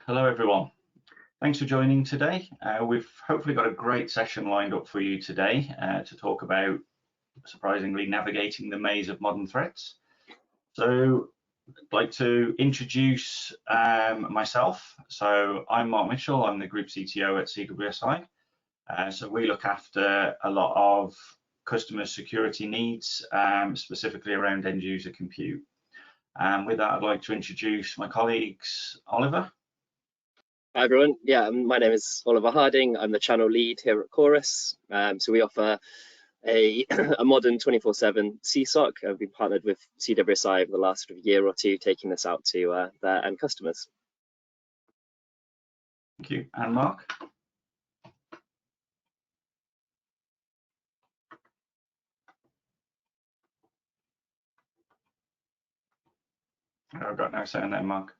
Hello everyone. Thanks for joining today. We've hopefully got a great session lined up for you today to talk about, surprisingly, navigating the maze of modern threats. So I'd like to introduce myself. So I'm Mark Mitchell, I'm the Group CTO at CWSI. So we look after a lot of customer security needs, specifically around end user compute. And with that, I'd like to introduce my colleagues, Oliver. Hi everyone, my name is Oliver Harding. I'm the channel lead here at Chorus. So we offer a modern 24/7 CSOC. We've been partnered with CWSI over the last year or two, taking this out to their end customers. Thank you. And Mark? I've got no say on that, Mark.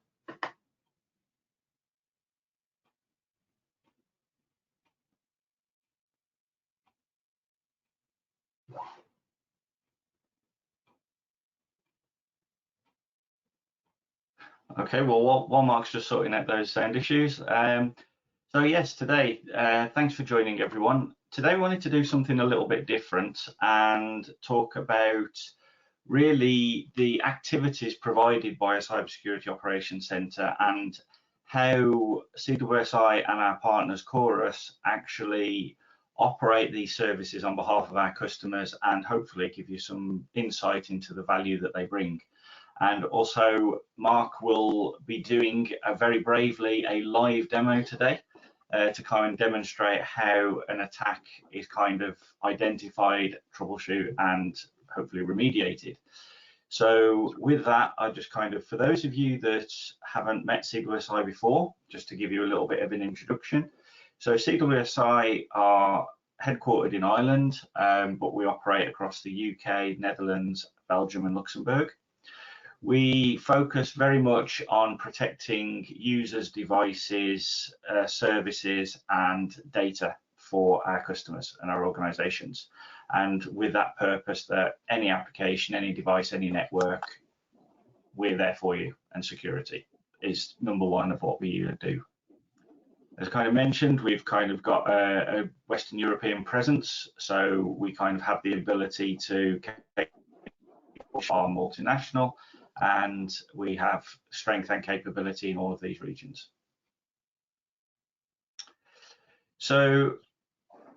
Okay, well, while Mark's just sorting out those sound issues. So yes, today, thanks for joining everyone. Today we wanted to do something a little bit different and talk about really the activities provided by a cybersecurity operations center and how CWSI and our partners Chorus actually operate these services on behalf of our customers and hopefully give you some insight into the value that they bring. And also Mark will be doing very bravely a live demo today to kind of demonstrate how an attack is kind of identified, troubleshoot, and hopefully remediated. So with that, I just kind of, for those of you that haven't met CWSI before, just to give you a little bit of an introduction. So CWSI are headquartered in Ireland, but we operate across the UK, Netherlands, Belgium, and Luxembourg. We focus very much on protecting users, devices, services, and data for our customers and our organizations. And with that purpose that any application, any device, any network, we're there for you, and security is number one of what we do. As kind of mentioned, we've kind of got a Western European presence, so we kind of have the ability to are multinational, and we have strength and capability in all of these regions. So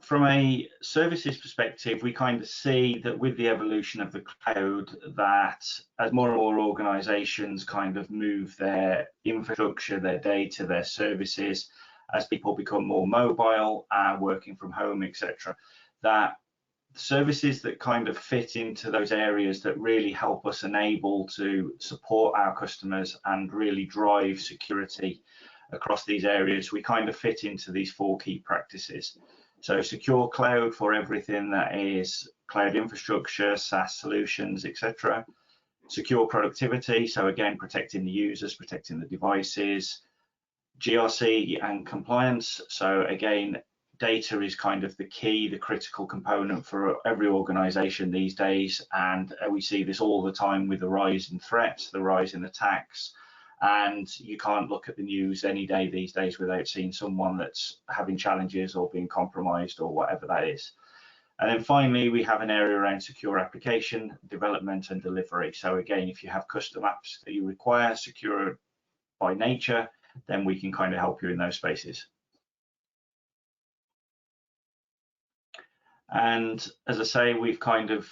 from a services perspective, we kind of see that with the evolution of the cloud, that as more and more organizations kind of move their infrastructure, their data, their services, as people become more mobile, working from home, etc., that services that kind of fit into those areas that really help us enable to support our customers and really drive security across these areas, we kind of fit into these four key practices. So secure cloud for everything that is cloud infrastructure, SaaS solutions, etc. Secure productivity, so again, protecting the users, protecting the devices. GRC and compliance, so again, data is kind of the key, the critical component for every organization these days, and we see this all the time with the rise in threats, the rise in attacks, and you can't look at the news any day these days without seeing someone that's having challenges or being compromised or whatever that is. And then finally, we have an area around secure application development and delivery. So again, if you have custom apps that you require secure by nature, then we can kind of help you in those spaces. And as I say, we've kind of,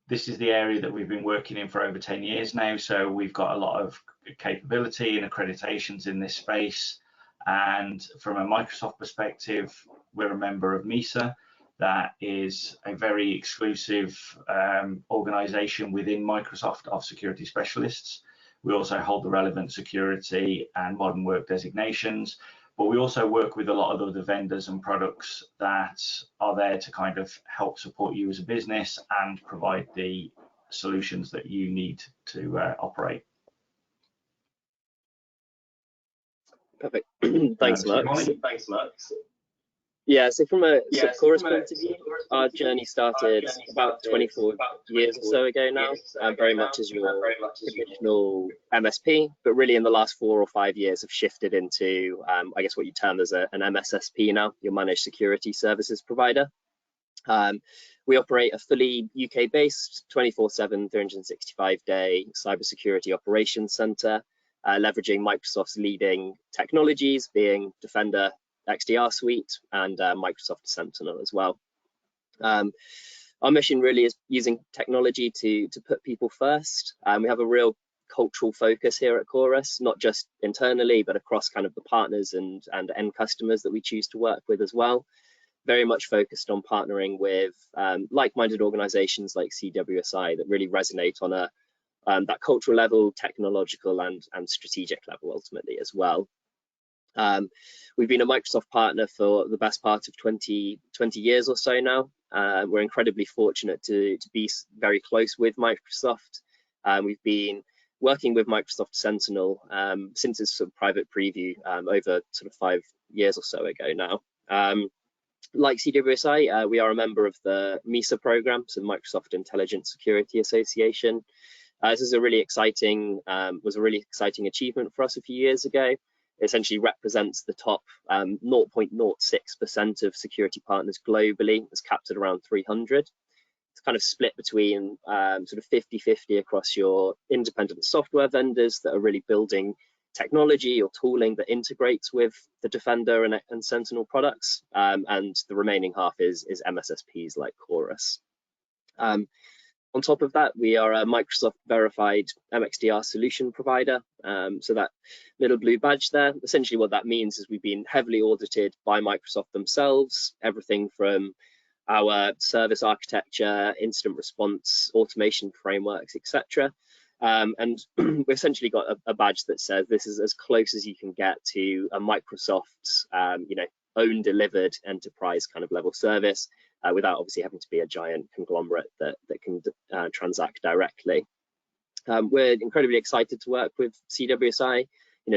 this is the area that we've been working in for over 10 years now. So we've got a lot of capability and accreditations in this space. And from a Microsoft perspective, we're a member of MISA. That is a very exclusive organization within Microsoft of security specialists. We also hold the relevant security and modern work designations. But we also work with a lot of other vendors and products that are there to kind of help support you as a business and provide the solutions that you need to operate. Perfect. Thanks, Mark. Yeah, so from a sort of Chorus point of view, our journey started about 24 years or so ago now, very much as your traditional MSP, but really in the last 4 or 5 years have shifted into, I guess, what you term as an MSSP now, your managed security services provider. We operate a fully UK-based 24/7, 365-day cybersecurity operations center, leveraging Microsoft's leading technologies, being Defender, XDR suite, and Microsoft Sentinel as well. Our mission really is using technology to put people first. We have a real cultural focus here at Chorus, not just internally, but across kind of the partners and end customers that we choose to work with as well. Very much focused on partnering with like-minded organizations like CWSI that really resonate on a that cultural level, technological and strategic level ultimately as well. We've been a Microsoft partner for the best part of 20 years or so now. We're incredibly fortunate to be very close with Microsoft. We've been working with Microsoft Sentinel since its sort of private preview over sort of 5 years or so ago now. Like CWSI, we are a member of the MISA program, so Microsoft Intelligent Security Association. This is a really exciting, was a really exciting achievement for us a few years ago. It essentially represents the top 0.06% of security partners globally. It's capped at around 300. It's kind of split between sort of 50-50 across your independent software vendors that are really building technology or tooling that integrates with the Defender and Sentinel products, and the remaining half is MSSPs like Chorus. On top of that, we are a Microsoft verified MXDR solution provider. So that little blue badge there, essentially what that means is we've been heavily audited by Microsoft themselves, everything from our service architecture, incident response, automation frameworks, etc. And we've essentially got a badge that says this is as close as you can get to a Microsoft, own delivered enterprise kind of level service, without obviously having to be a giant conglomerate that can transact directly. We're incredibly excited to work with CWSI,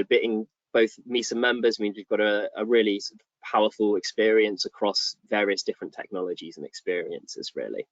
being both MISA members means we've got a really sort of powerful experience across various different technologies and experiences really.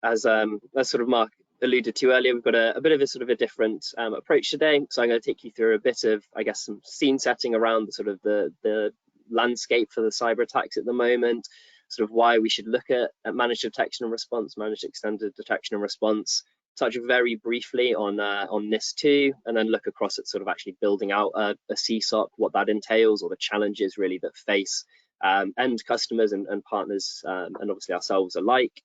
As sort of Mark alluded to earlier, we've got a bit of a sort of a different approach today. So I'm going to take you through a bit of, I guess, some scene setting around the sort of the landscape for the cyber attacks at the moment, sort of why we should look at managed detection and response, managed extended detection and response, touch very briefly on NIST2, and then look across at sort of actually building out a CSOC, what that entails, or the challenges really that face end customers and partners, and obviously ourselves alike.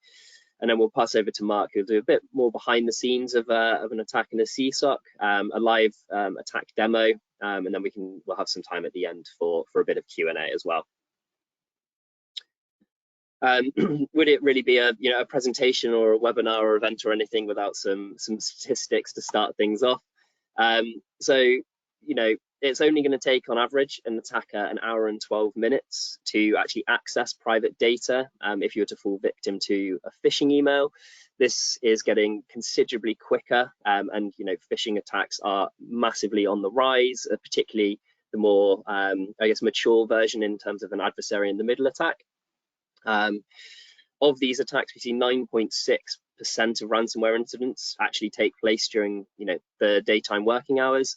And then we'll pass over to Mark, who'll do a bit more behind the scenes of an attack in a CSOC, a live attack demo, and then we'll have some time at the end for a bit of Q&A as well. Would it really be a presentation or a webinar or event or anything without some statistics to start things off? It's only going to take on average an attacker 1 hour and 12 minutes to actually access private data. If you were to fall victim to a phishing email, this is getting considerably quicker, and phishing attacks are massively on the rise, particularly the more I guess mature version in terms of an adversary in the middle attack. Of these attacks, we see 9.6% of ransomware incidents actually take place during the daytime working hours.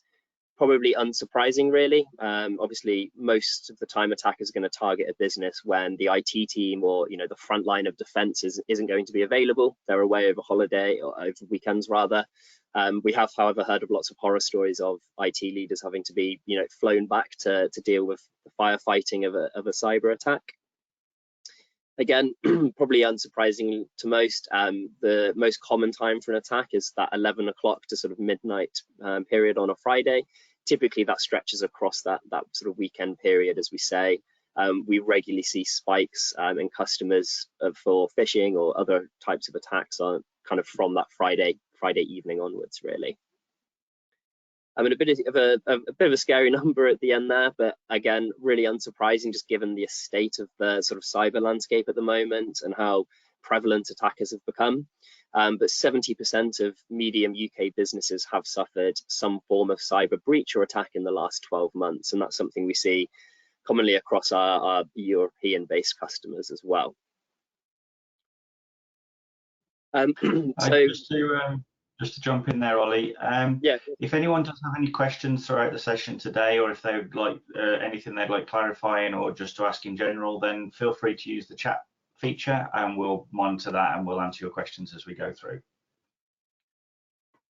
Probably unsurprising, really. Obviously, most of the time attackers are going to target a business when the IT team or the front line of defense isn't going to be available. They're away over holiday or over weekends rather. We have, however, heard of lots of horror stories of IT leaders having to be flown back to deal with the firefighting of a cyber attack. Again, probably unsurprising to most, the most common time for an attack is that 11 o'clock to sort of midnight period on a Friday. Typically that stretches across that sort of weekend period, as we say. We regularly see spikes in customers for phishing or other types of attacks on kind of from that Friday evening onwards, really. I mean, a bit of a scary number at the end there, but again, really unsurprising, just given the state of the sort of cyber landscape at the moment and how prevalent attackers have become. but 70% of medium UK businesses have suffered some form of cyber breach or attack in the last 12 months. And that's something we see commonly across our European-based customers as well. Just to jump in there, Ollie. Yeah. If anyone does have any questions throughout the session today, or if they would like anything they'd like clarifying, or just to ask in general, then feel free to use the chat feature, and we'll monitor that and we'll answer your questions as we go through.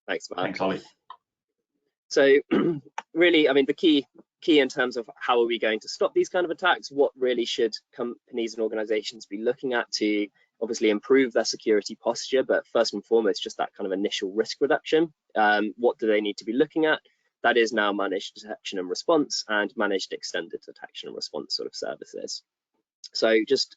Thanks, Mark. Thanks, Ollie. So really, I mean, the key in terms of how are we going to stop these kind of attacks, what really should companies and organizations be looking at to obviously improve their security posture, but first and foremost, just that kind of initial risk reduction. What do they need to be looking at? That is now managed detection and response and managed extended detection and response sort of services. So just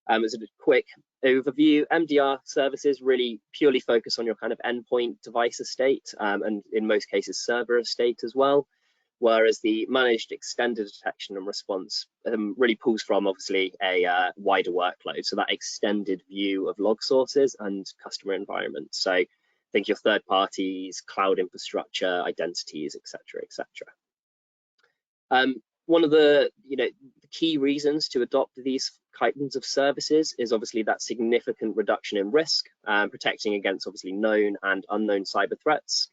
as a quick overview, MDR services really purely focus on your kind of endpoint device estate, and in most cases server estate as well, whereas the managed extended detection and response really pulls from obviously a wider workload, so that extended view of log sources and customer environments. So think your third parties, cloud infrastructure, identities, etc., etc. One of the key reasons to adopt these kinds of services is obviously that significant reduction in risk, protecting against obviously known and unknown cyber threats.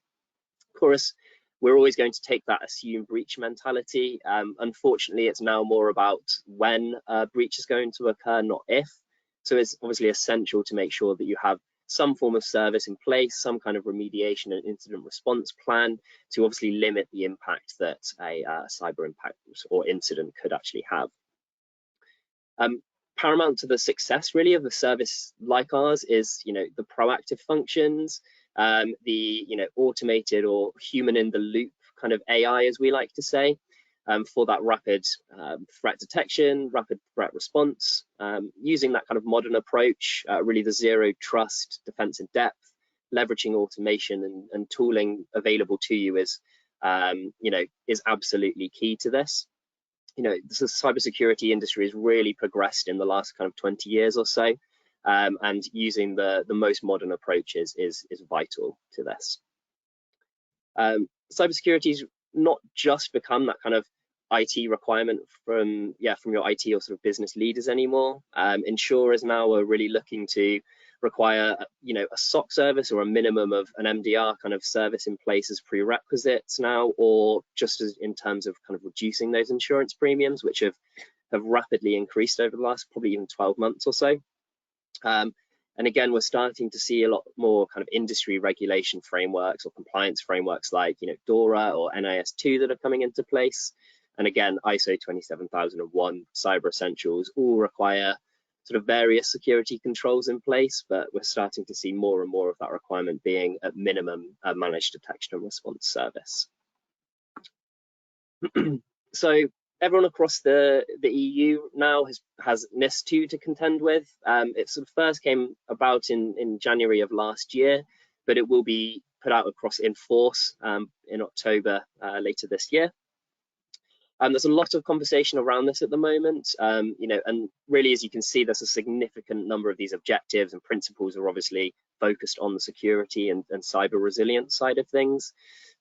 Of course, we're always going to take that assume breach mentality. Unfortunately, it's now more about when a breach is going to occur, not if. So it's obviously essential to make sure that you have some form of service in place, some kind of remediation and incident response plan to obviously limit the impact that a cyber impact or incident could actually have. Paramount to the success really of a service like ours is the proactive functions, the automated or human in the loop kind of AI, as we like to say, for that rapid threat detection, rapid threat response, using that kind of modern approach, really the zero trust defense in depth, leveraging automation and tooling available to you is absolutely key to this. The cybersecurity industry has really progressed in the last kind of 20 years or so, and using the most modern approaches is vital to this. Cybersecurity has not just become that kind of IT requirement from your IT or sort of business leaders anymore. Insurers now are really looking to require a SOC service or a minimum of an MDR kind of service in place as prerequisites now, or just as in terms of kind of reducing those insurance premiums, which have rapidly increased over the last probably even 12 months or so. And again, we're starting to see a lot more kind of industry regulation frameworks or compliance frameworks like DORA or NIS2 that are coming into place. And again, ISO 27001, Cyber Essentials all require sort of various security controls in place, but we're starting to see more and more of that requirement being at minimum a managed detection and response service. So everyone across the EU now has NIS2 to contend with. It sort of first came about in January of last year, but it will be put out across in force in October later this year. There's a lot of conversation around this at the moment, and really, as you can see, there's a significant number of these objectives and principles are obviously focused on the security and cyber resilience side of things.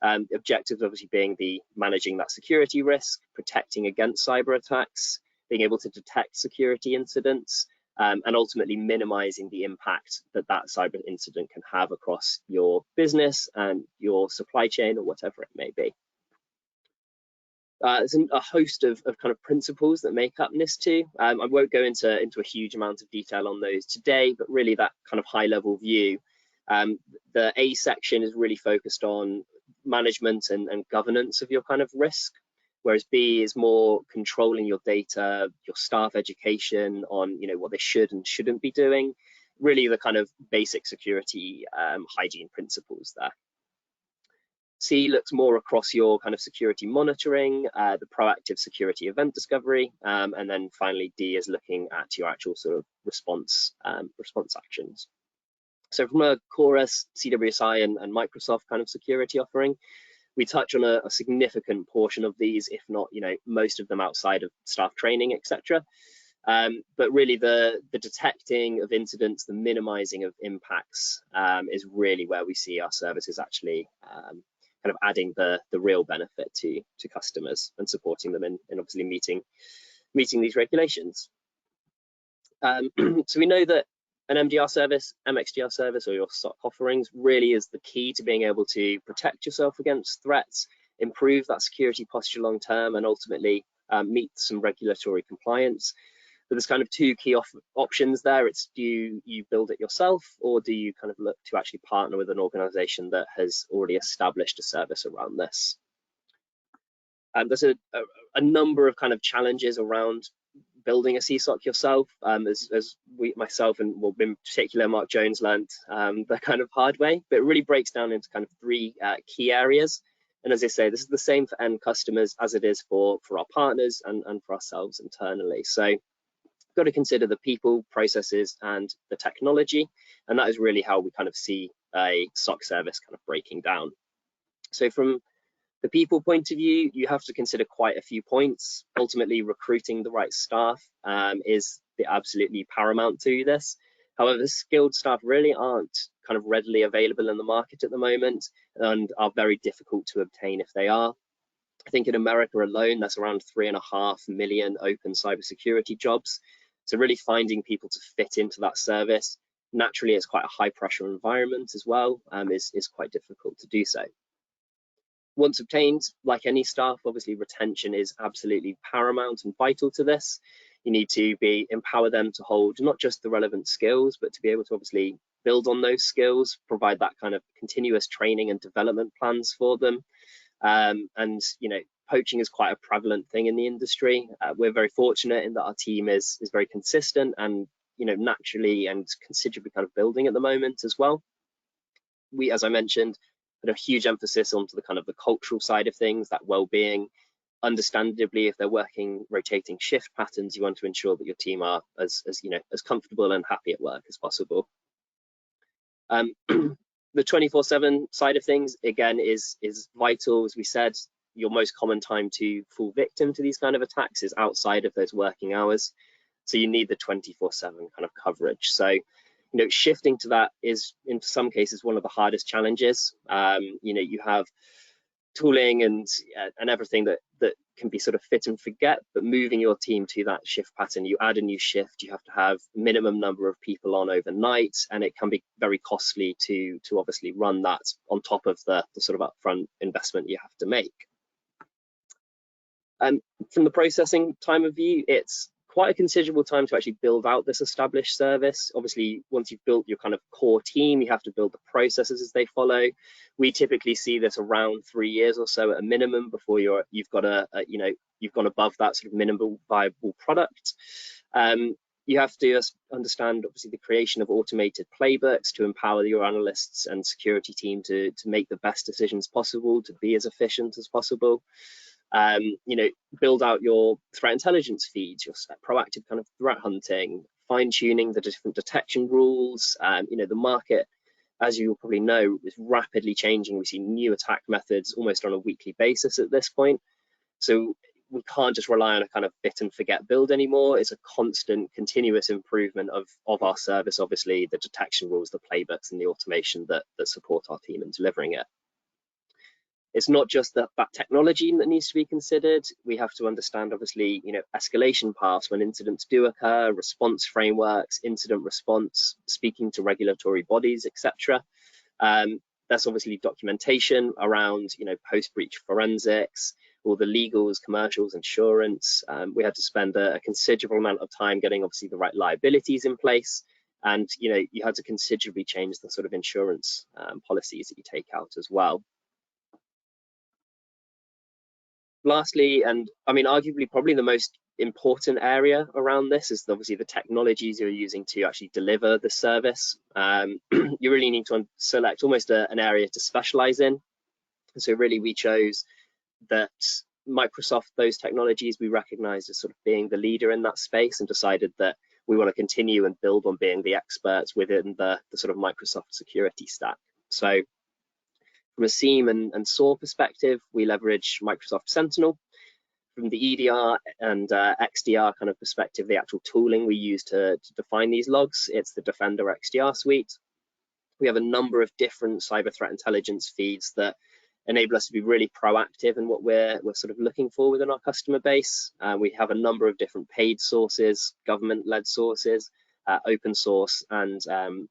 Objectives obviously being the managing that security risk, protecting against cyber attacks, being able to detect security incidents, and ultimately minimizing the impact that cyber incident can have across your business and your supply chain or whatever it may be. There's a host of kind of principles that make up NIS2. I won't go into a huge amount of detail on those today, but really that kind of high level view. The A section is really focused on management and governance of your kind of risk, whereas B is more controlling your data, your staff education on what they should and shouldn't be doing, really the kind of basic security hygiene principles there. C looks more across your kind of security monitoring, the proactive security event discovery, and then finally D is looking at your actual sort of response actions. So from a Chorus, CWSI and Microsoft kind of security offering, we touch on a significant portion of these, if not most of them outside of staff training, etc. But really the detecting of incidents, the minimizing of impacts is really where we see our services actually kind of adding the real benefit to customers and supporting them in obviously meeting these regulations. So we know that an MDR service, MXDR service, or your SOC offerings really is the key to being able to protect yourself against threats, improve that security posture long term, and ultimately meet some regulatory compliance. But there's kind of two key options there. It's do you build it yourself, or do you kind of look to actually partner with an organization that has already established a service around this? And there's a number of kind of challenges around building a CSOC yourself, as myself and well, in particular Mark Jones learned the kind of hard way, but it really breaks down into kind of three key areas. And as I say, this is the same for end customers as it is for our partners and for ourselves internally. So got to consider the people, processes, and the technology, and that is really how we kind of see a SOC service kind of breaking down. So from the people point of view, you have to consider quite a few points. Ultimately, recruiting the right staff is the absolutely paramount to this. However, skilled staff really aren't kind of readily available in the market at the moment and are very difficult to obtain if they are. I think in America alone, there's around 3.5 million open cybersecurity jobs. So really finding people to fit into that service, naturally it's quite a high pressure environment as well, is quite difficult to do so. Once obtained, like any staff, obviously retention is absolutely paramount and vital to this. You need to empower them to hold not just the relevant skills, but to be able to obviously build on those skills, provide that kind of continuous training and development plans for them. And you know, poaching is quite a prevalent thing in the industry. We're very fortunate in that our team is very consistent and, you know, naturally and considerably kind of building at the moment as well. We, as I mentioned, put a huge emphasis onto the kind of the cultural side of things, that well-being. Understandably, if they're working rotating shift patterns, you want to ensure that your team are as you know, as comfortable and happy at work as possible. The 24/7 side of things, again, is vital. As we said, your most common time to fall victim to these kind of attacks is outside of those working hours. So you need the 24/7 kind of coverage. So, you know, shifting to that is in some cases one of the hardest challenges. You know, you have tooling and everything that can be sort of fit and forget, but moving your team to that shift pattern, you add a new shift, you have to have minimum number of people on overnight, and it can be very costly to obviously run that on top of the sort of upfront investment you have to make. And from the processing time of view, it's quite a considerable time to actually build out this established service. Obviously, once you've built your kind of core team, you have to build the processes as they follow. We typically see this around 3 years or so at a minimum before you've got you know, you've gone above that sort of minimum viable product. You have to understand, obviously, the creation of automated playbooks to empower your analysts and security team to make the best decisions possible, to be as efficient as possible. You know, build out your threat intelligence feeds, your proactive kind of threat hunting, fine-tuning the different detection rules. You know, the market, as you will probably know, is rapidly changing. We see new attack methods almost on a weekly basis at this point. So we can't just rely on a kind of fit and forget build anymore. It's a constant, continuous improvement of our service, obviously, the detection rules, the playbooks, and the automation that support our team in delivering it. It's not just that technology that needs to be considered. We have to understand, obviously, you know, escalation paths when incidents do occur, response frameworks, incident response, speaking to regulatory bodies, etc. That's obviously documentation around, you know, post-breach forensics, all the legals, commercials, insurance. We had to spend a considerable amount of time getting, obviously, the right liabilities in place. And, you know, you had to considerably change the sort of insurance policies that you take out as well. Lastly, and I mean, arguably probably the most important area around this is obviously the technologies you're using to actually deliver the service. You really need to select almost an area to specialize in. So really we chose that Microsoft, those technologies we recognized as sort of being the leader in that space, and decided that we want to continue and build on being the experts within the sort of Microsoft security stack. So from a SIEM and SOAR perspective, we leverage Microsoft Sentinel. from the EDR and XDR kind of perspective, the actual tooling we use to define these logs, it's the Defender XDR suite. We have a number of different cyber threat intelligence feeds that enable us to be really proactive in what we're sort of looking for within our customer base. We have a number of different paid sources, government-led sources, open source, and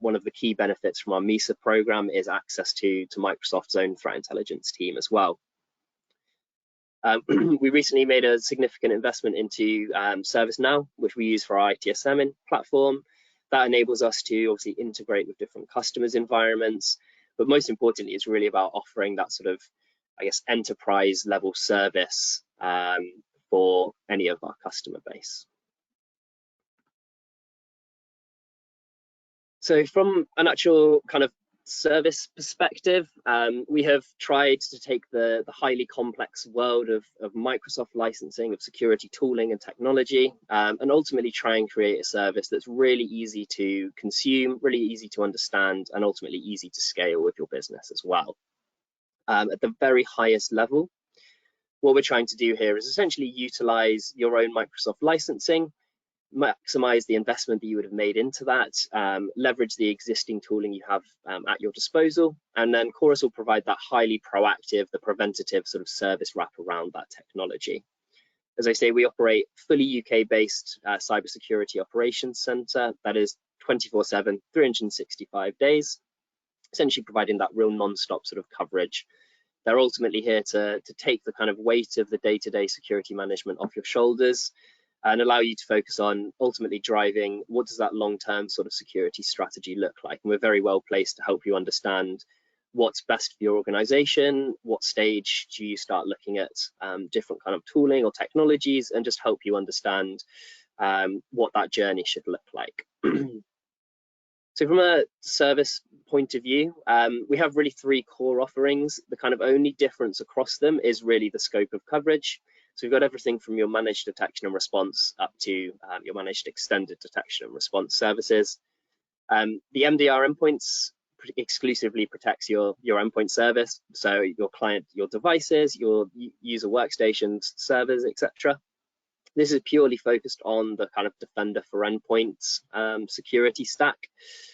one of the key benefits from our MISA program is access to Microsoft's own threat intelligence team as well. We recently made a significant investment into ServiceNow, which we use for our ITSM platform. That enables us to obviously integrate with different customers' environments, but most importantly, it's really about offering that sort of, I guess, enterprise level service for any of our customer base. So from an actual kind of service perspective, we have tried to take the highly complex world of Microsoft licensing, of security tooling and technology, and ultimately try and create a service that's really easy to consume, really easy to understand, and ultimately easy to scale with your business as well. At the very highest level, what we're trying to do here is essentially utilize your own Microsoft licensing, maximize the investment that you would have made into that, leverage the existing tooling you have at your disposal, and then Chorus will provide that highly proactive, the preventative sort of service wrap around that technology. As I say, we operate fully UK-based cybersecurity operations center that is 24/7, 365 days, essentially providing that real non-stop sort of coverage. They're ultimately here to take the kind of weight of the day-to-day security management off your shoulders and allow you to focus on ultimately driving what does that long-term sort of security strategy look like. And we're very well placed to help you understand what's best for your organization, what stage do you start looking at different kind of tooling or technologies, and just help you understand what that journey should look like. So from a service point of view, we have really three core offerings. The kind of only difference across them is really the scope of coverage. So we've got everything from your managed detection and response up to your managed extended detection and response services. The MDR endpoints exclusively protects your endpoint service, so your client, your devices, your user workstations, servers, etc. This is purely focused on the kind of Defender for Endpoints security stack.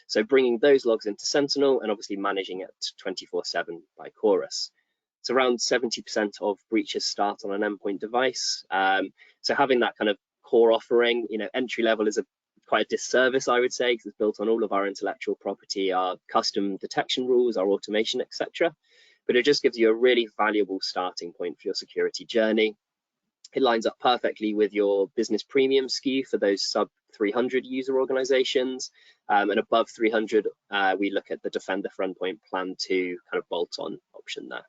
So bringing those logs into Sentinel and obviously managing it 24/7 by Chorus. It's around 70% of breaches start on an endpoint device. So having that kind of core offering, entry level is quite a disservice, I would say, because it's built on all of our intellectual property, our custom detection rules, our automation, etc. But it just gives you a really valuable starting point for your security journey. It lines up perfectly with your business premium SKU for those sub 300 user organizations, and above 300, we look at the Defender for Endpoint Plan 2 kind of bolt-on option there.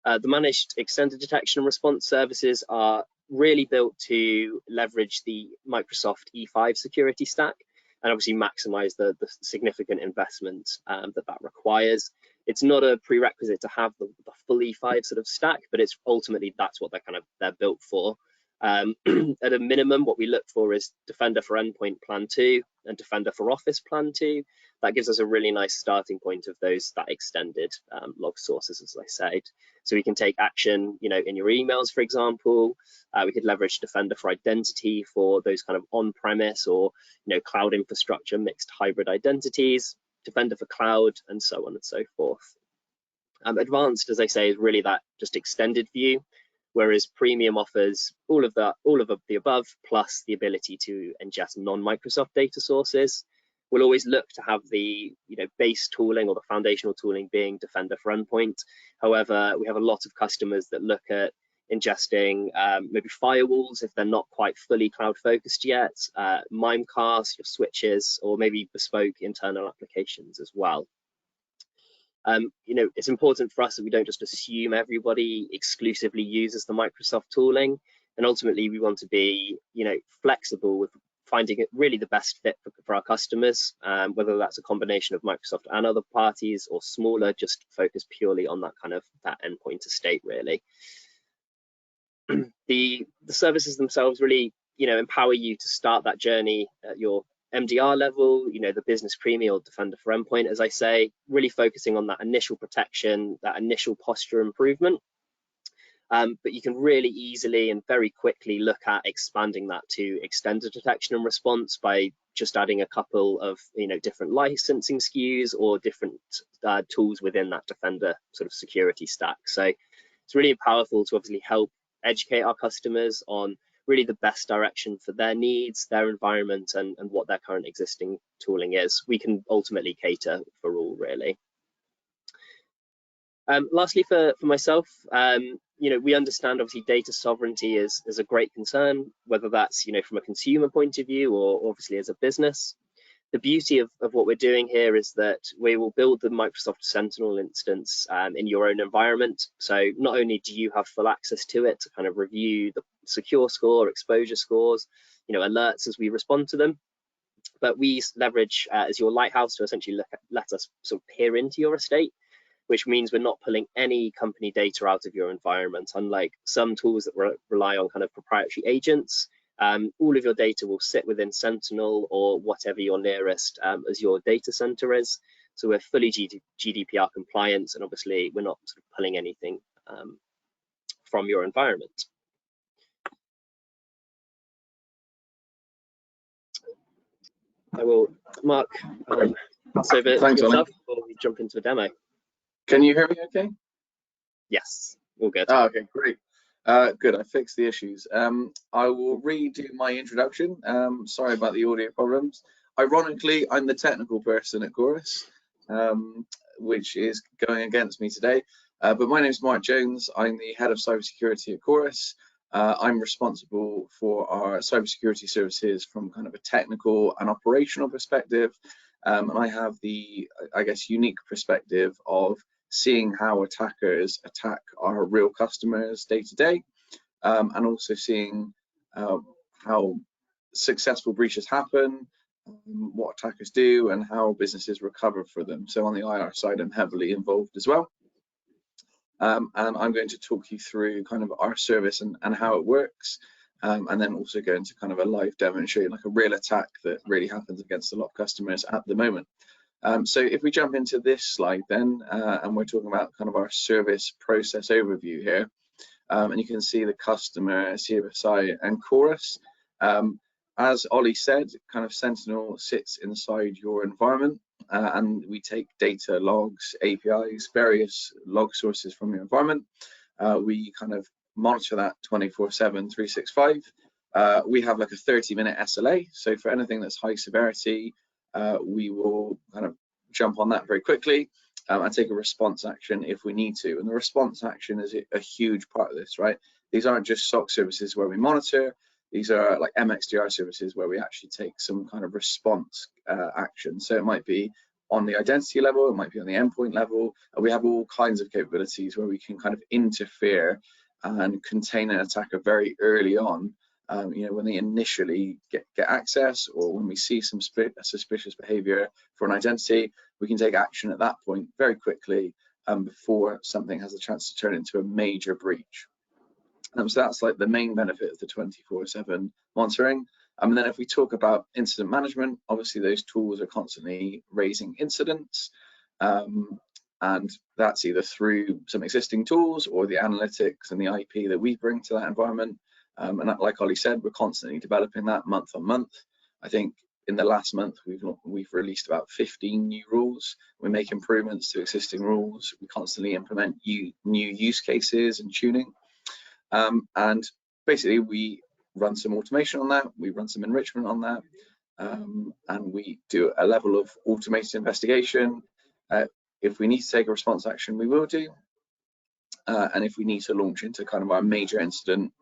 The managed extended detection and response services are really built to leverage the Microsoft E5 security stack and obviously maximize the significant investment that requires. It's not a prerequisite to have the full E5 sort of stack, but it's ultimately that's what they're built for. At a minimum, what we look for is Defender for Endpoint Plan 2 and Defender for Office Plan 2. That gives us a really nice starting point of that extended log sources, as I said. So we can take action, in your emails, for example. We could leverage Defender for Identity for those kind of on-premise or cloud infrastructure mixed hybrid identities, Defender for Cloud, and so on and so forth. Advanced, as I say, is really that just extended view, whereas Premium offers all of the above plus the ability to ingest non-Microsoft data sources. We'll always look to have the base tooling or the foundational tooling being Defender for Endpoint. However, we have a lot of customers that look at ingesting maybe firewalls if they're not quite fully cloud focused yet, Mimecast, your switches, or maybe bespoke internal applications as well. It's important for us that we don't just assume everybody exclusively uses the Microsoft tooling, and ultimately we want to be flexible with finding it really the best fit for our customers, whether that's a combination of Microsoft and other parties or smaller, just focus purely on that endpoint estate really. The services themselves really empower you to start that journey at your MDR level, the business premium or Defender for Endpoint, as I say, really focusing on that initial protection, that initial posture improvement. but you can really easily and very quickly look at expanding that to extended detection and response by just adding a couple of different licensing SKUs or different tools within that Defender sort of security stack. So it's really powerful to obviously help educate our customers on really the best direction for their needs, their environment, and what their current existing tooling is. We can ultimately cater for all, really. Lastly, for myself, we understand obviously data sovereignty is a great concern, whether that's from a consumer point of view or obviously as a business. The beauty of what we're doing here is that we will build the Microsoft Sentinel instance in your own environment. So not only do you have full access to it to kind of review the secure score, exposure scores, alerts as we respond to them, but we leverage as your lighthouse to essentially let us sort of peer into your estate, which means we're not pulling any company data out of your environment. Unlike some tools that rely on kind of proprietary agents, all of your data will sit within Sentinel or whatever your nearest Azure data center is. So we're fully GDPR compliant, and obviously we're not sort of pulling anything from your environment. I will, Mark, pass over to yourself before we jump into a demo. Can you hear me okay? Yes, all good. Oh, okay, great. Good, I fixed the issues. I will redo my introduction. Sorry about the audio problems. Ironically, I'm the technical person at Chorus, which is going against me today. But my name is Mark Jones. I'm the head of cybersecurity at Chorus. I'm responsible for our cybersecurity services from kind of a technical and operational perspective. And I have the, I guess, unique perspective of seeing how attackers attack our real customers day to day, and also seeing how successful breaches happen, what attackers do, and how businesses recover for them. So on the IR side, I'm heavily involved as well. And I'm going to talk you through kind of our service and how it works, and then also go into kind of a live demonstration, like a real attack that really happens against a lot of customers at the moment. So if we jump into this slide then, and we're talking about kind of our service process overview here, and you can see the customer, CWSI and Chorus. As Ollie said, kind of Sentinel sits inside your environment, and we take data, logs, APIs, various log sources from your environment. We kind of monitor that 24/7, 365. We have like a 30-minute SLA. So for anything that's high severity, we will kind of jump on that very quickly and take a response action if we need to. And the response action is a huge part of this, right? These aren't just SOC services where we monitor. These are like MXDR services where we actually take some kind of response action. So it might be on the identity level, it might be on the endpoint level. We have all kinds of capabilities where we can kind of interfere and contain an attacker very early on. When they initially get access, or when we see some suspicious behavior for an identity, we can take action at that point very quickly before something has a chance to turn into a major breach. So that's like the main benefit of the 24/7 monitoring. And then if we talk about incident management, obviously those tools are constantly raising incidents, and that's either through some existing tools or the analytics and the IP that we bring to that environment. And like Ollie said, we're constantly developing that month on month. I think in the last month, we've released about 15 new rules. We make improvements to existing rules. We constantly implement new use cases and tuning. And basically, we run some automation on that. We run some enrichment on that. And we do a level of automated investigation. If we need to take a response action, we will do. And if we need to launch into kind of our major incident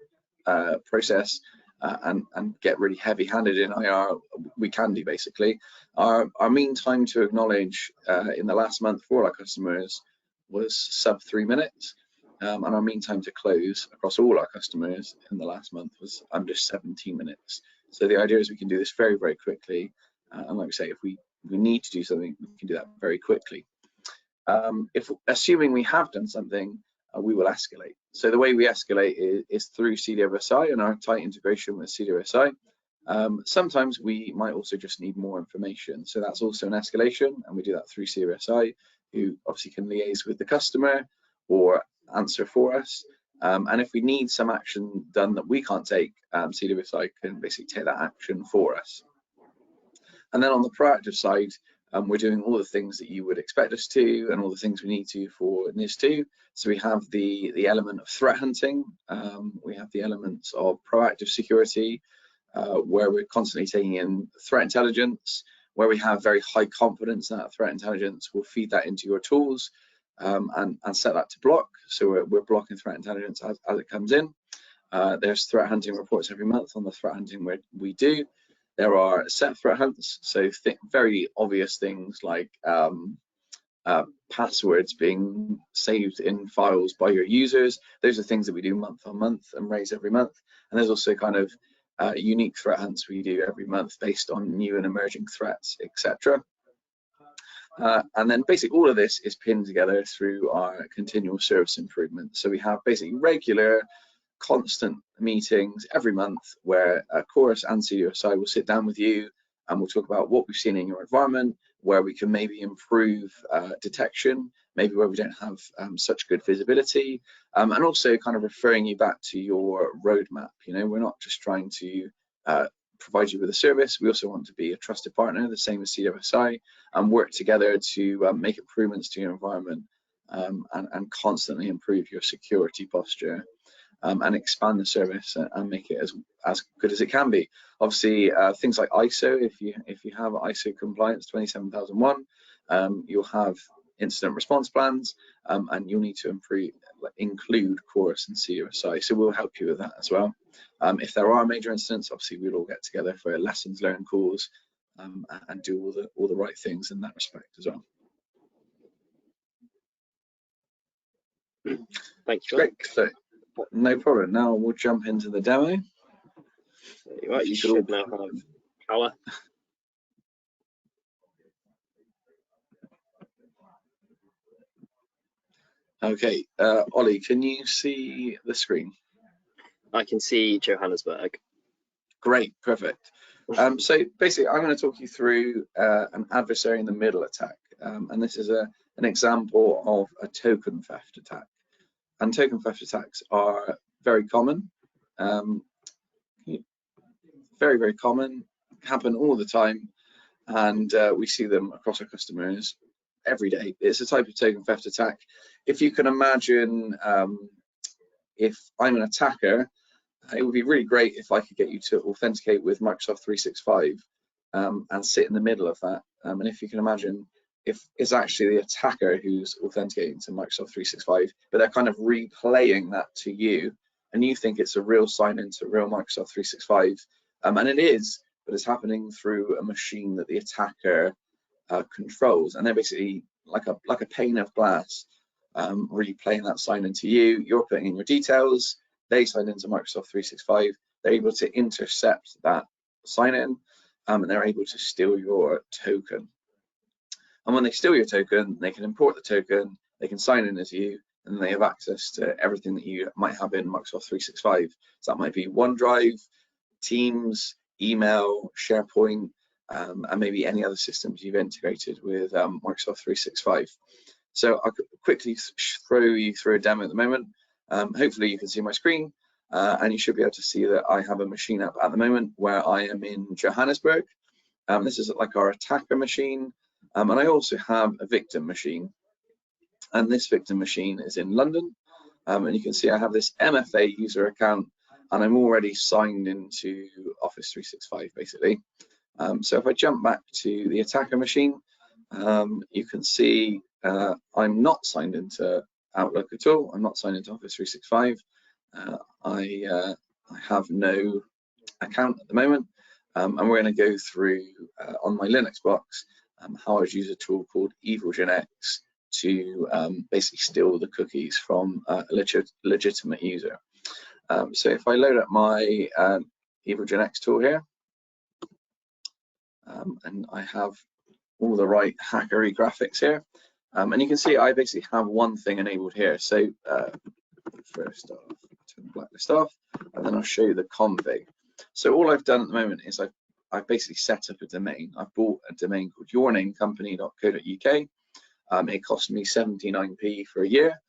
process and get really heavy-handed in IR, we can do basically. Our mean time to acknowledge in the last month for our customers was sub 3 minutes, and our mean time to close across all our customers in the last month was under 17 minutes. So the idea is we can do this very, very quickly, and like I say, if we need to do something, we can do that very quickly. If assuming we have done something, we will escalate. So the way we escalate is through CWSI and our tight integration with CWSI. Sometimes we might also just need more information. So that's also an escalation, and we do that through CWSI, who obviously can liaise with the customer or answer for us. And if we need some action done that we can't take, CWSI can basically take that action for us. And then on the proactive side, we're doing all the things that you would expect us to, and all the things we need to for NIS2. So we have the element of threat hunting, we have the elements of proactive security, where we're constantly taking in threat intelligence, where we have very high confidence that threat intelligence will feed that into your tools, and set that to block. So we're blocking threat intelligence as it comes in. There's threat hunting reports every month on the threat hunting we do. There are set threat hunts, so very obvious things like passwords being saved in files by your users. Those are things that we do month on month and raise every month. And there's also kind of unique threat hunts we do every month based on new and emerging threats, etc. And then basically all of this is pinned together through our continual service improvement. So we have basically regular, constant meetings every month where Chorus and CWSI will sit down with you and we'll talk about what we've seen in your environment, where we can maybe improve detection, maybe where we don't have such good visibility, and also kind of referring you back to your roadmap. You know, we're not just trying to provide you with a service, we also want to be a trusted partner, the same as CWSI, and work together to make improvements to your environment, and constantly improve your security posture. And expand the service and make it as good as it can be. Obviously, things like ISO, if you have ISO compliance 27001, you'll have incident response plans, and you'll need to include Chorus and CWSI. So we'll help you with that as well. If there are major incidents, obviously we'll all get together for lessons learned calls, and do all the right things in that respect as well. Thank you. Great. So, no problem. Now we'll jump into the demo. Right, you should now have power. Okay, Ollie, can you see the screen? I can see Johannesburg. Great, perfect. So basically, I'm going to talk you through an adversary in the middle attack, and this is an example of a token theft attack. And token theft attacks are very common, very common, happen all the time, and we see them across our customers every day. It's a type of token theft attack. If you can imagine, if I'm an attacker, it would be really great if I could get you to authenticate with Microsoft 365 and sit in the middle of that. And if you can imagine, if it's actually the attacker who's authenticating to Microsoft 365, but they're kind of replaying that to you, and you think it's a real sign into real Microsoft 365, and it is, but it's happening through a machine that the attacker controls, and they're basically like a pane of glass, replaying that sign into you. You're putting in your details, they sign into Microsoft 365, they're able to intercept that sign in, and they're able to steal your token. And when they steal your token, they can import the token, they can sign in as you, and they have access to everything that you might have in Microsoft 365. So that might be OneDrive, Teams, email, SharePoint, and maybe any other systems you've integrated with Microsoft 365. So I'll quickly throw you through a demo at the moment. Hopefully you can see my screen, and you should be able to see that I have a machine up at the moment where I am in Johannesburg. This is like our attacker machine, and I also have a victim machine, and this victim machine is in London, and you can see I have this MFA user account, and I'm already signed into Office 365 basically. So if I jump back to the attacker machine, you can see I'm not signed into Outlook at all. I'm not signed into Office 365. I have no account at the moment, and we're going to go through on my Linux box how I'd use a tool called EvilGenX to basically steal the cookies from a legitimate user. So if I load up my EvilGenX tool here, and I have all the right hackery graphics here, and you can see I basically have one thing enabled here. So first off, turn the blacklist off, and then I'll show you the config. So all I've done at the moment is I've basically set up a domain. I've bought a domain called yournamecompany.co.uk. It cost me 79p for a year,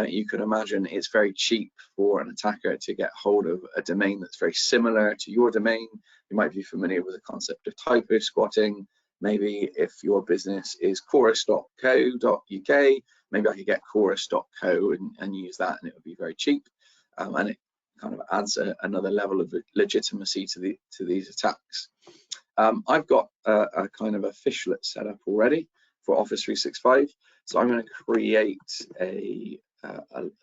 you can imagine it's very cheap for an attacker to get hold of a domain that's very similar to your domain. You might be familiar with the concept of typo squatting. Maybe if your business is chorus.co.uk, maybe I could get chorus.co and use that, and it would be very cheap. And it kind of adds another level of legitimacy to these attacks. I've got a kind of a fishlet set up already for Office 365, so I'm going to create a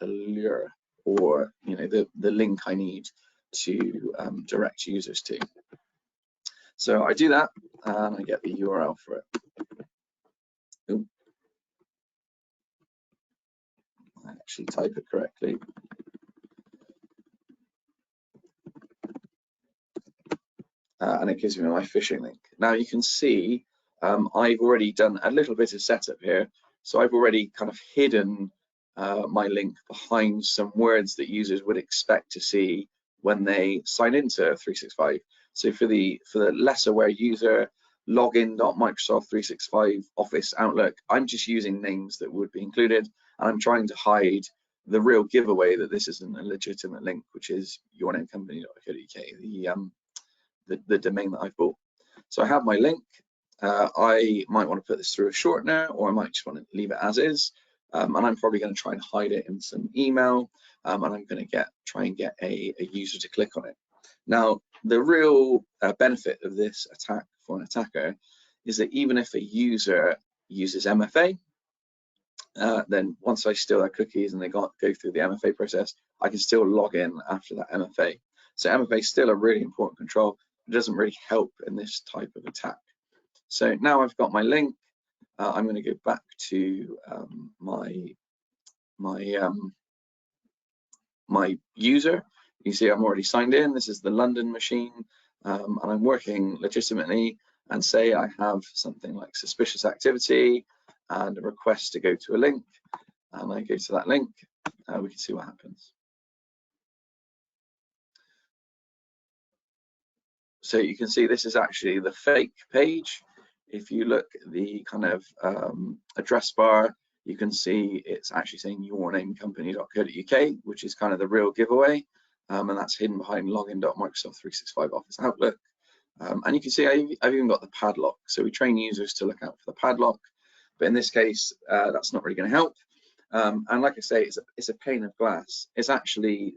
lure, or the link I need to direct users to. So I do that and I get the URL for it. Ooh. I actually type it correctly. And it gives me my phishing link. Now you can see I've already done a little bit of setup here. So I've already kind of hidden my link behind some words that users would expect to see when they sign into 365. So for the less aware user, login.microsoft 365 Office Outlook, I'm just using names that would be included, and I'm trying to hide the real giveaway that this isn't a legitimate link, which is yournamecompany.co.uk, the domain that I've bought. So I have my link. I might want to put this through a shortener, or I might just want to leave it as is. And I'm probably going to try and hide it in some email, and I'm going to try and get a user to click on it. Now, the real benefit of this attack for an attacker is that even if a user uses MFA, then once I steal their cookies and they go through the MFA process, I can still log in after that MFA. So MFA is still a really important control. It doesn't really help in this type of attack. So now I've got my link. I'm going to go back to my user. You see I'm already signed in. This is the London machine, and I'm working legitimately, and say I have something like suspicious activity and a request to go to a link, and I go to that link, we can see what happens. So you can see this is actually the fake page. If you look at the kind of address bar, you can see it's actually saying yournamecompany.co.uk, which is kind of the real giveaway, and that's hidden behind login.microsoft 365 Office Outlook. And you can see I've even got the padlock. So we train users to look out for the padlock, but in this case, that's not really going to help. And like I say, it's a pane of glass. It's actually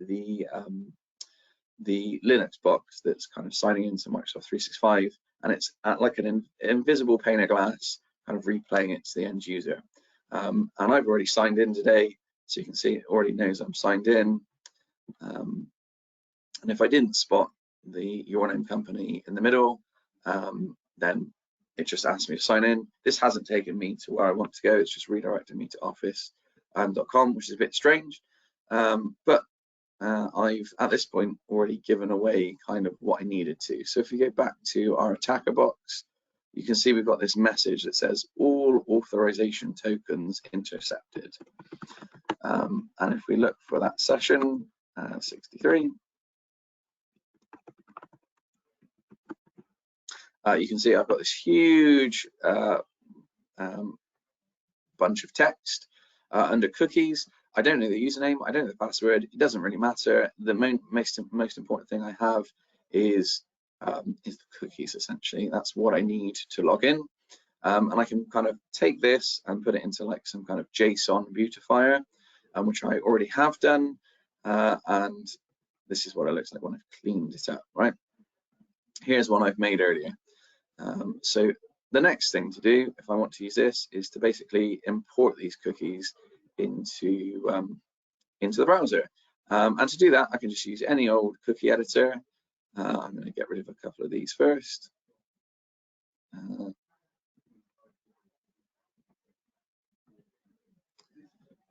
the Linux box that's kind of signing into Microsoft 365, and it's like an invisible pane of glass, kind of replaying it to the end user. And I've already signed in today, so you can see it already knows I'm signed in. And if I didn't spot the your name company in the middle, then it just asked me to sign in. This hasn't taken me to where I want to go. It's just redirected me to office.com, which is a bit strange. But I've at this point already given away kind of what I needed to. So if you go back to our attacker box, you can see we've got this message that says all authorization tokens intercepted. And if we look for that session, 63, you can see I've got this huge bunch of text under cookies. I don't know the username, I don't know the password, it doesn't really matter. The most important thing I have is the cookies, essentially. That's what I need to log in. And I can kind of take this and put it into like some kind of JSON beautifier, which I already have done. And this is what it looks like when I've cleaned it up, right? Here's one I've made earlier. So the next thing to do, if I want to use this, is to basically import these cookies into the browser. And to do that, I can just use any old cookie editor. I'm going to get rid of a couple of these first.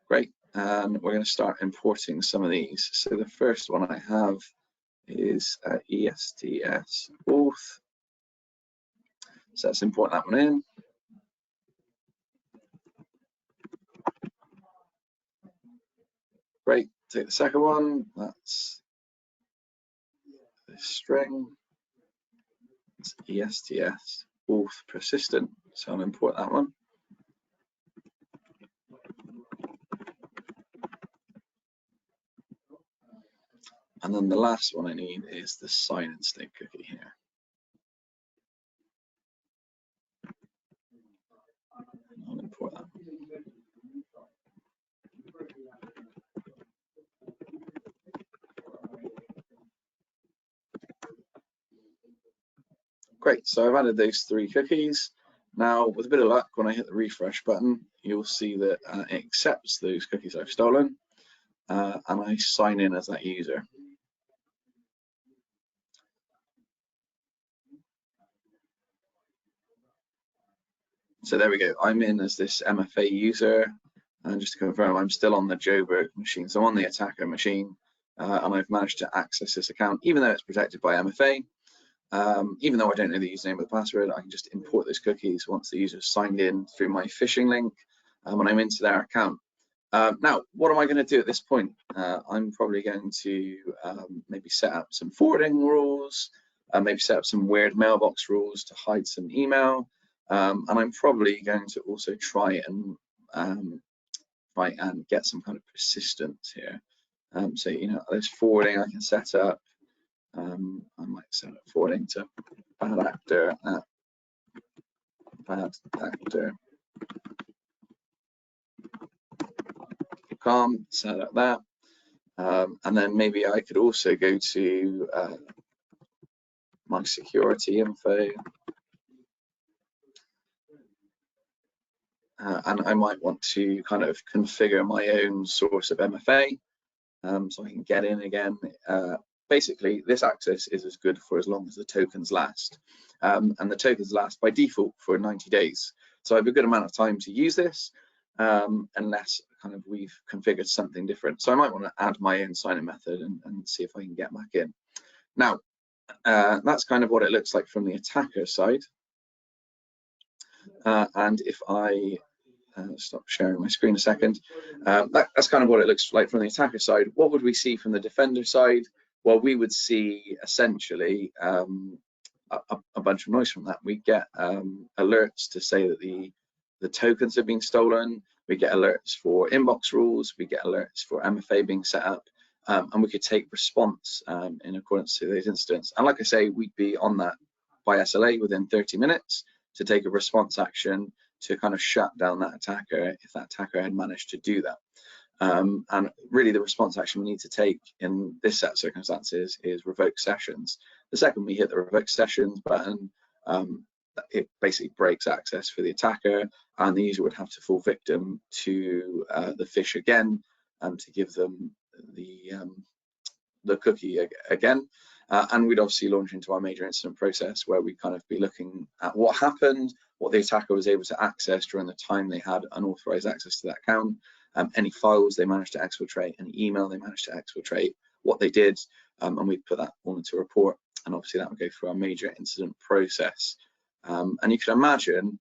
Great, and we're going to start importing some of these. So the first one I have is ESTS auth. So let's import that one in. Great, take the second one, that's this string, it's ESTS auth persistent, so I'll import that one. And then the last one I need is the sign in state cookie here. I'll import that. Great, so I've added those 3 cookies. Now, with a bit of luck, when I hit the refresh button, you'll see that it accepts those cookies I've stolen, and I sign in as that user. So there we go, I'm in as this MFA user, and just to confirm, I'm still on the Joburg machine, so I'm on the attacker machine, and I've managed to access this account, even though it's protected by MFA. Even though I don't know the username or the password, I can just import those cookies once the user is signed in through my phishing link, when I'm into their account. Now, what am I going to do at this point? I'm probably going to maybe set up some forwarding rules, maybe set up some weird mailbox rules to hide some email, and I'm probably going to also try and get some kind of persistence here. So, you know, there's forwarding I can set up. I might set up forwarding to bad actor at badactor.com, set up that. And then maybe I could also go to my security info, and I might want to kind of configure my own source of MFA, so I can get in again. Basically, this access is as good for as long as the tokens last, and the tokens last by default for 90 days. So I have a good amount of time to use this, unless kind of we've configured something different. So I might want to add my own sign-in method and see if I can get back in. Now, that's kind of what it looks like from the attacker side. And if I stop sharing my screen a second, that's kind of what it looks like from the attacker side. What would we see from the defender side? Well, we would see essentially a bunch of noise from that. We get alerts to say that the tokens have been stolen. We get alerts for inbox rules. We get alerts for MFA being set up, and we could take response in accordance to those incidents. And like I say, we'd be on that by SLA within 30 minutes to take a response action to kind of shut down that attacker if that attacker had managed to do that. And really the response action we need to take in this set of circumstances is revoke sessions. The second we hit the revoke sessions button, it basically breaks access for the attacker, and the user would have to fall victim to the phish again to give them the cookie again. And we'd obviously launch into our major incident process where we'd kind of be looking at what happened, what the attacker was able to access during the time they had unauthorized access to that account, any files they managed to exfiltrate, any email they managed to exfiltrate, what they did, and we'd put that all into a report. And obviously that would go through our major incident process. And you can imagine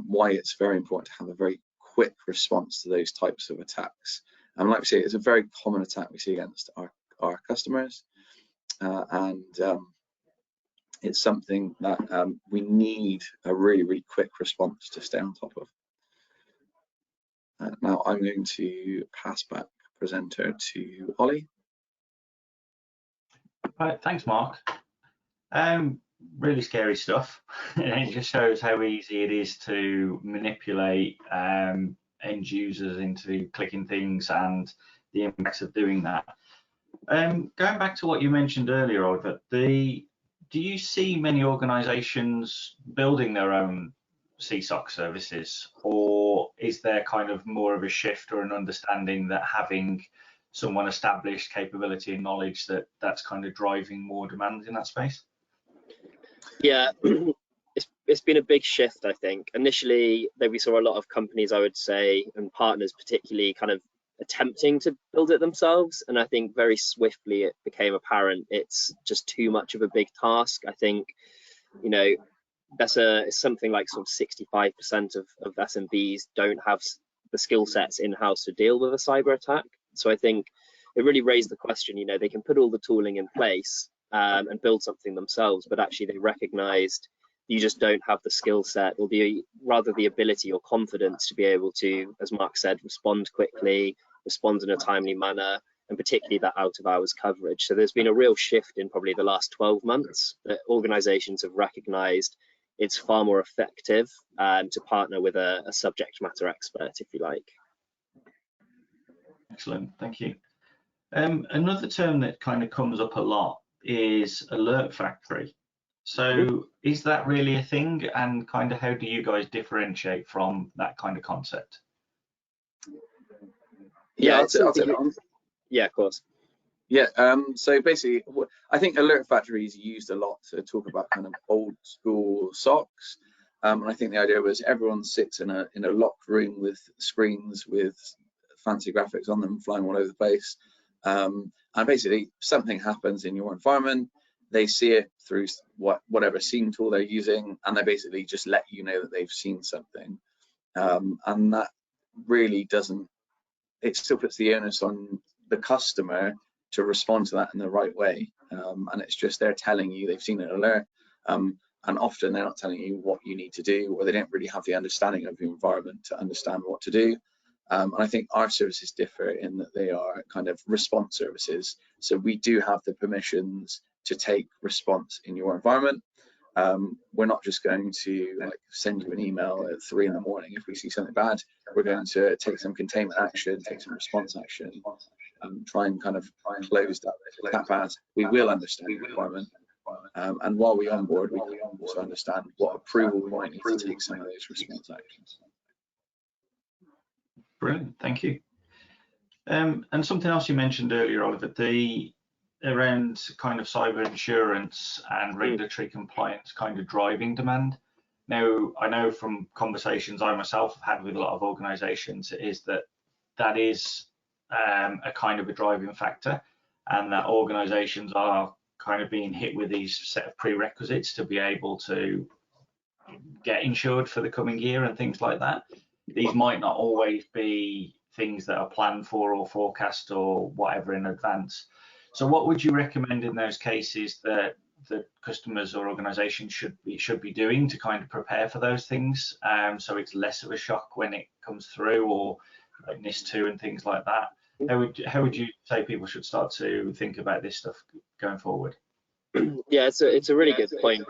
why it's very important to have a very quick response to those types of attacks. And like we say, it's a very common attack we see against our customers. And it's something that we need a really, really quick response to stay on top of. Now I'm going to pass back presenter to Ollie. Right, thanks, Mark. Really scary stuff. It just shows how easy it is to manipulate end users into clicking things and the impacts of doing that. Going back to what you mentioned earlier, Oliver, do you see many organizations building their own CSOC services, or is there kind of more of a shift or an understanding that having someone established capability and knowledge that's kind of driving more demand in that space? Yeah, it's been a big shift, I think. Initially, we saw a lot of companies, I would say, and partners particularly, kind of attempting to build it themselves, and I think very swiftly it became apparent it's just too much of a big task. I think, you know, that's something like sort of 65% of SMBs don't have the skill sets in-house to deal with a cyber attack. So I think it really raised the question, you know, they can put all the tooling in place and build something themselves, but actually they recognized you just don't have the skill set or rather the ability or confidence to be able to, as Mark said, respond quickly, respond in a timely manner, and particularly that out of hours coverage. So there's been a real shift in probably the last 12 months that organizations have recognized it's far more effective to partner with a subject matter expert, if you like. Excellent, thank you. Another term that kind of comes up a lot is alert factory. So is that really a thing, and kind of how do you guys differentiate from that kind of concept? Yeah, I'll take that on. Yeah, of course. Yeah, so basically, I think alert factory is used a lot to talk about kind of old school SOCs. And I think the idea was everyone sits in a locked room with screens with fancy graphics on them flying all over the place. And basically, something happens in your environment, they see it through whatever scene tool they're using, and they basically just let you know that they've seen something. And that really doesn't, it still puts the onus on the customer to respond to that in the right way. And it's just they're telling you they've seen an alert. And often they're not telling you what you need to do, or they don't really have the understanding of the environment to understand what to do. And I think our services differ in that they are kind of response services. So we do have the permissions to take response in your environment. We're not just going to like send you an email at 3 in the morning if we see something bad. We're going to take some containment action, take some response action, try and kind of close that bad. We will understand the environment. And while we onboard, we can also understand what approval we might need to take some of those response actions. Brilliant, thank you. And something else you mentioned earlier, Oliver, around kind of cyber insurance and regulatory compliance kind of driving demand. Now, I know from conversations I myself have had with a lot of organizations is that is a kind of a driving factor, and that organizations are kind of being hit with these set of prerequisites to be able to get insured for the coming year and things like that. These might not always be things that are planned for or forecast or whatever in advance. So what would you recommend in those cases that the customers or organizations should be doing to kind of prepare for those things, so it's less of a shock when it comes through, or like NIS2 and things like that? How would you say people should start to think about this stuff going forward? Yeah, it's a really good point.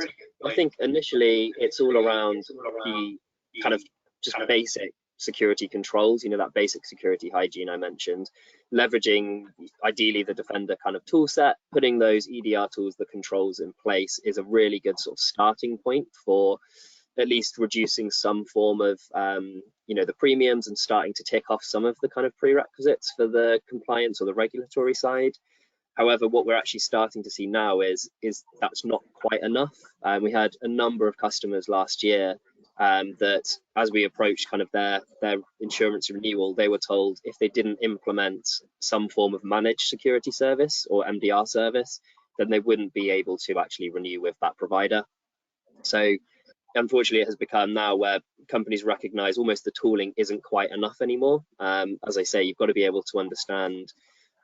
I think initially it's all around the kind of just basic security controls, you know, that basic security hygiene I mentioned, leveraging ideally the Defender kind of tool set, putting those EDR tools, the controls in place is a really good sort of starting point for at least reducing some form of, you know, the premiums and starting to tick off some of the kind of prerequisites for the compliance or the regulatory side. However, what we're actually starting to see now is that's not quite enough. We had a number of customers last year that as we approached kind of their insurance renewal, they were told if they didn't implement some form of managed security service or MDR service, then they wouldn't be able to actually renew with that provider. So unfortunately, it has become now where companies recognize almost the tooling isn't quite enough anymore. As I say, you've got to be able to understand,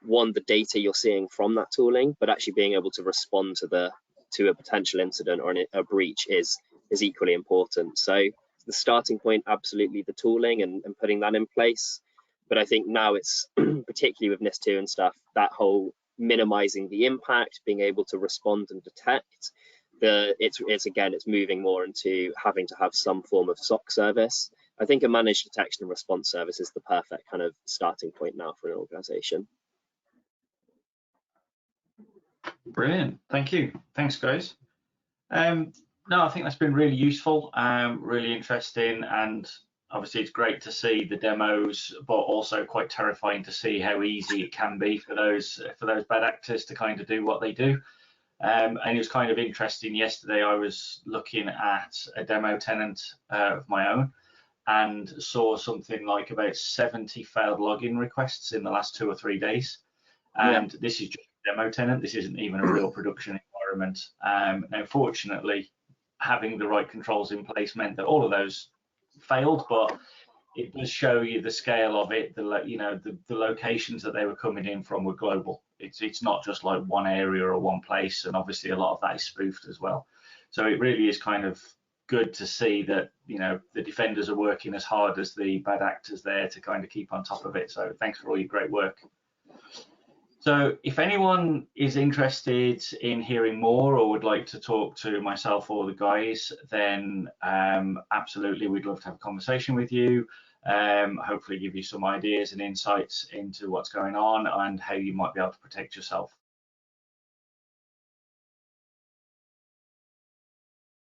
one, the data you're seeing from that tooling, but actually being able to respond to a potential incident or a breach is equally important. So the starting point, absolutely the tooling and putting that in place. But I think now it's particularly with NIS2 and stuff, that whole minimizing the impact, being able to respond and detect, it's moving more into having to have some form of SOC service. I think a managed detection and response service is the perfect kind of starting point now for an organization. Brilliant, thank you. Thanks, guys. No, I think that's been really useful, really interesting, and obviously it's great to see the demos, but also quite terrifying to see how easy it can be for those bad actors to kind of do what they do. And it was kind of interesting. Yesterday, I was looking at a demo tenant of my own and saw something like about 70 failed login requests in the last 2 or 3 days. And this is just a demo tenant. This isn't even a real production environment. Now, fortunately, having the right controls in place meant that all of those failed, but it does show you the scale of it. The locations that they were coming in from were global. It's not just like one area or one place, and obviously a lot of that is spoofed as well. So it really is kind of good to see that, you know, the defenders are working as hard as the bad actors there to kind of keep on top of it. So thanks for all your great work. So if anyone is interested in hearing more or would like to talk to myself or the guys, then absolutely, we'd love to have a conversation with you. Hopefully give you some ideas and insights into what's going on and how you might be able to protect yourself.